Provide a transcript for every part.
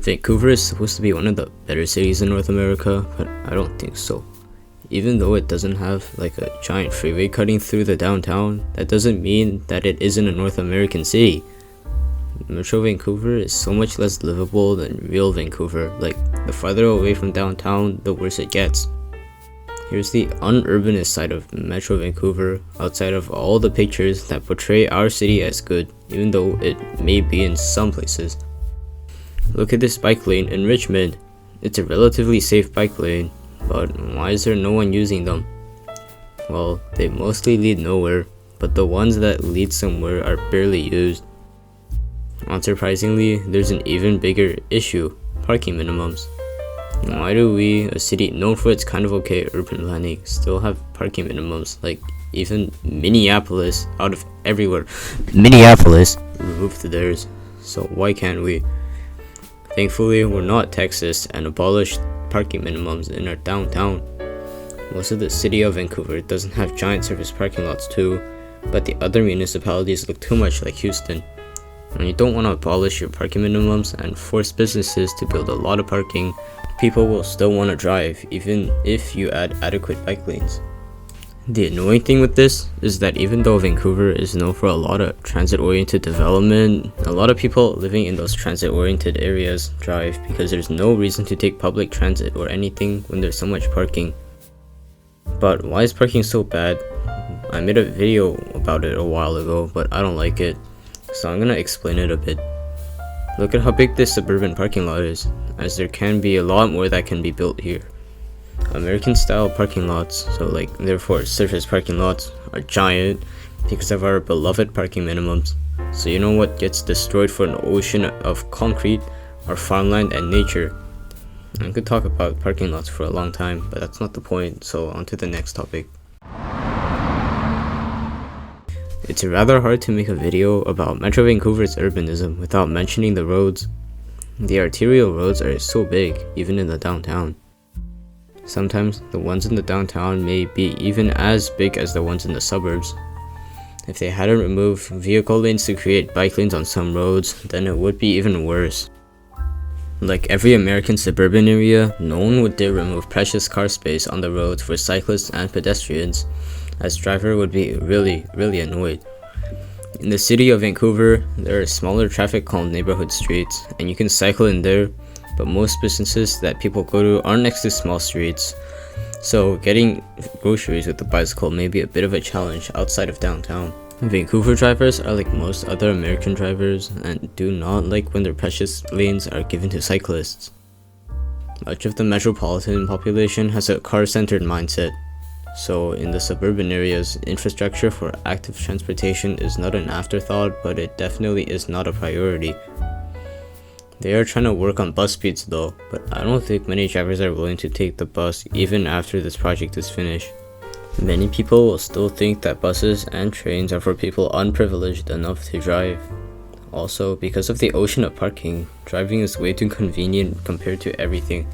Vancouver is supposed to be one of the better cities in North America, but I don't think so. Even though it doesn't have like a giant freeway cutting through the downtown, that doesn't mean that it isn't a North American city. Metro Vancouver is so much less livable than real Vancouver. Like, the farther away from downtown, the worse it gets. Here's the un-urbanist side of Metro Vancouver, outside of all the pictures that portray our city as good, even though it may be in some places. Look at this bike lane in Richmond. It's a relatively safe bike lane, but why is there no one using them? Well, they mostly lead nowhere, but the ones that lead somewhere are barely used. Unsurprisingly, there's an even bigger issue: parking minimums. Why do we, a city known for its kind of okay urban planning, still have parking minimums? Like, even Minneapolis, out of everywhere, Minneapolis removed theirs. So why can't we? Thankfully, we're not Texas and abolished parking minimums in our downtown. Most of the city of Vancouver doesn't have giant surface parking lots too, but the other municipalities look too much like Houston. When you don't want to abolish your parking minimums and force businesses to build a lot of parking, people will still want to drive even if you add adequate bike lanes. The annoying thing with this is that even though Vancouver is known for a lot of transit-oriented development, a lot of people living in those transit-oriented areas drive because there's no reason to take public transit or anything when there's so much parking. But why is parking so bad? I made a video about it a while ago, but I don't like it, so I'm gonna explain it a bit. Look at how big this suburban parking lot is, as there can be a lot more that can be built here. American style parking lots, so like therefore surface parking lots, are giant because of our beloved parking minimums. So you know what gets destroyed for an ocean of concrete? Our farmland and nature. I could talk about parking lots for a long time, but that's not the point, so on to the next topic. It's rather hard to make a video about Metro Vancouver's urbanism without mentioning the roads. The arterial roads are so big, even in the downtown. Sometimes the ones in the downtown may be even as big as the ones in the suburbs. If they hadn't removed vehicle lanes to create bike lanes on some roads, then it would be even worse. Like every American suburban area, no one would dare remove precious car space on the roads for cyclists and pedestrians, as driver would be really annoyed. In the city of Vancouver, there are smaller traffic calm neighborhood streets, and you can cycle in there, but most businesses that people go to are next to small streets, so getting groceries with a bicycle may be a bit of a challenge outside of downtown. Vancouver drivers are like most other American drivers and do not like when their precious lanes are given to cyclists. Much of the metropolitan population has a car-centered mindset, so in the suburban areas, infrastructure for active transportation is not an afterthought, but it definitely is not a priority. They are trying to work on bus speeds though, but I don't think many drivers are willing to take the bus even after this project is finished. Many people will still think that buses and trains are for people unprivileged enough to drive. Also, because of the ocean of parking, driving is way too convenient compared to everything.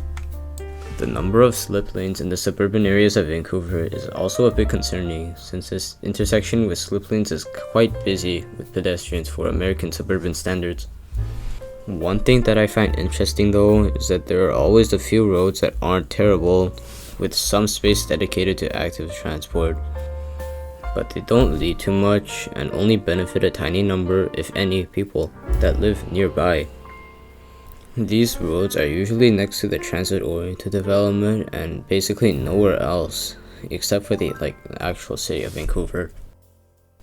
The number of slip lanes in the suburban areas of Vancouver is also a bit concerning, since this intersection with slip lanes is quite busy with pedestrians for American suburban standards. One thing that I find interesting though is that there are always a few roads that aren't terrible, with some space dedicated to active transport, but they don't lead to much and only benefit a tiny number, if any, people that live nearby. These roads are usually next to the transit-oriented development and basically nowhere else, except for the actual city of Vancouver.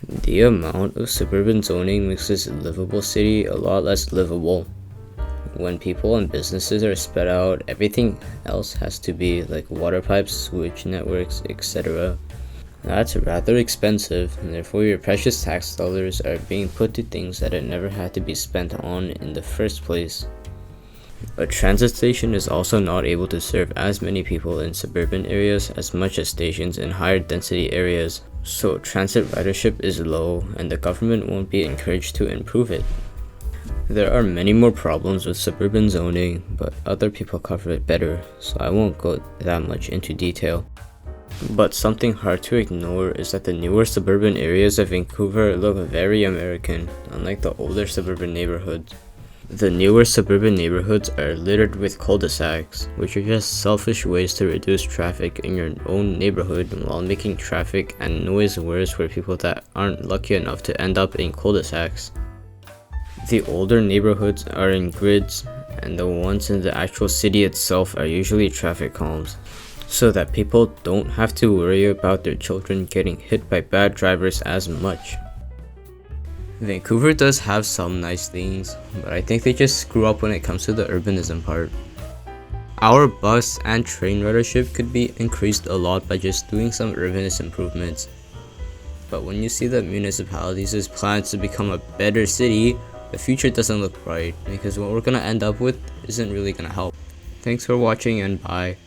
The amount of suburban zoning makes this livable city a lot less livable. When people and businesses are spread out, everything else has to be like water pipes, sewage networks, etc. That's rather expensive, and therefore your precious tax dollars are being put to things that it never had to be spent on in the first place. A transit station is also not able to serve as many people in suburban areas as much as stations in higher density areas, so transit ridership is low and the government won't be encouraged to improve it. There are many more problems with suburban zoning, but other people cover it better, so I won't go that much into detail. But something hard to ignore is that the newer suburban areas of Vancouver look very American, unlike the older suburban neighborhoods. The newer suburban neighborhoods are littered with cul-de-sacs, which are just selfish ways to reduce traffic in your own neighborhood while making traffic and noise worse for people that aren't lucky enough to end up in cul-de-sacs. The older neighborhoods are in grids, and the ones in the actual city itself are usually traffic calms, so that people don't have to worry about their children getting hit by bad drivers as much. Vancouver does have some nice things, but I think they just screw up when it comes to the urbanism part. Our bus and train ridership could be increased a lot by just doing some urbanist improvements. But when you see that municipalities' plans to become a better city, the future doesn't look bright, because what we're gonna end up with isn't really gonna help. Thanks for watching and bye.